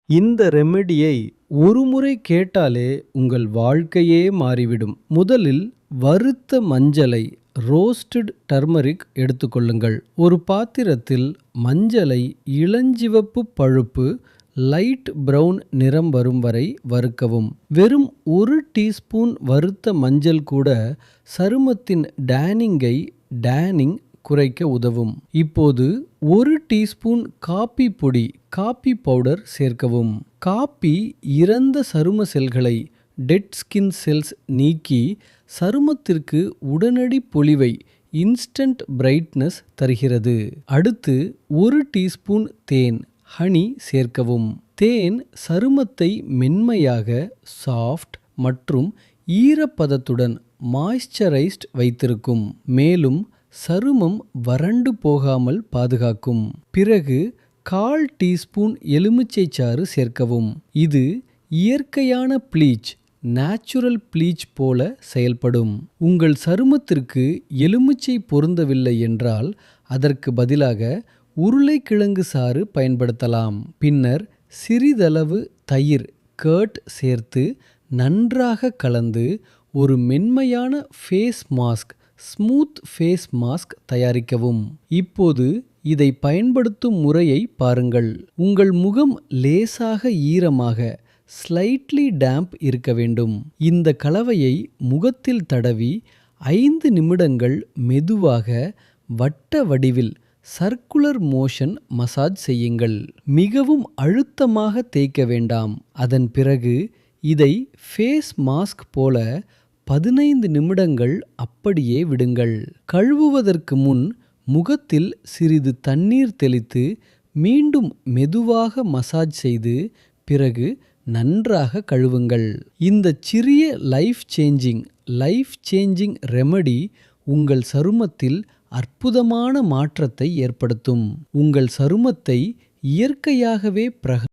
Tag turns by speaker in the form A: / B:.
A: இந்த ரெமெடியை ஒருமுறை கேட்டாலே உங்கள் வாழ்க்கையே மாறிவிடும். முதலில் வறுத்த மஞ்சளை ரோஸ்டட் டர்மரிக் எடுத்துக்கொள்ளுங்கள். ஒரு பாத்திரத்தில் மஞ்சளை இளஞ்சிவப்பு பழுப்பு லைட் பிரவுன் நிறம் வரும் வரை வறுக்கவும். வெறும் 1 டீஸ்பூன் வறுத்த மஞ்சள் கூட சருமத்தின் டேனிங் குறைக்க உதவும். இப்போது 1 டீஸ்பூன் காபி பொடி காபி பவுடர் சேர்க்கவும். காபி இறந்த சரும செல்களை டெட் ஸ்கின் செல்ஸ் நீக்கி சருமத்திற்கு உடனடி பொலிவை இன்ஸ்டன்ட் பிரைட்னஸ் தருகிறது. அடுத்து 1 டீஸ்பூன் தேன் ஹனி சேர்க்கவும். தேன் சருமத்தை மென்மையாக சாஃப்ட் மற்றும் ஈரப்பதத்துடன் மாய்ஸ்சரைஸ்ட் வைத்திருக்கும். மேலும் சருமம் வறண்டு போகாமல் பாதுகாக்கும். பிறகு 1/4 டீஸ்பூன் எலுமிச்சை சாறு சேர்க்கவும். இது இயற்கையான ப்ளீச் நேச்சுரல் ப்ளீச் போல செயல்படும். உங்கள் சருமத்திற்கு எலுமிச்சை பொருந்தவில்லை என்றால் அதற்கு பதிலாக உருளைக்கிழங்கு சாறு பயன்படுத்தலாம். பின்னர் சிறிதளவு தயிர் கர்ட் சேர்த்து நன்றாக கலந்து ஒரு மென்மையான face mask smooth face mask தயாரிக்கவும். இப்போது இதை பயன்படுத்தும் முறையை பாருங்கள். உங்கள் முகம் லேசாக ஈரமாக ஸ்லைட்லி டேம்ப் இருக்க வேண்டும். இந்த கலவையை முகத்தில் தடவி 5 நிமிடங்கள் மெதுவாக வட்ட வடிவில் சர்க்குலர் மோஷன் மசாஜ் செய்யுங்கள். மிகவும் அழுத்தமாக தேய்க்க வேண்டாம். அதன் பிறகு இதை ஃபேஸ் மாஸ்க் போல 15 நிமிடங்கள் அப்படியே விடுங்கள். கழுவுவதற்கு முன் முகத்தில் சிறிது தண்ணீர் தெளித்து மீண்டும் மெதுவாக மசாஜ் செய்து பிறகு நன்றாக கழுவுங்கள். இந்த சிறிய லைஃப் சேஞ்சிங் ரெமெடி உங்கள் சருமத்தில் அற்புதமான மாற்றத்தை ஏற்படுத்தும். உங்கள் சருமத்தை இயற்கையாகவே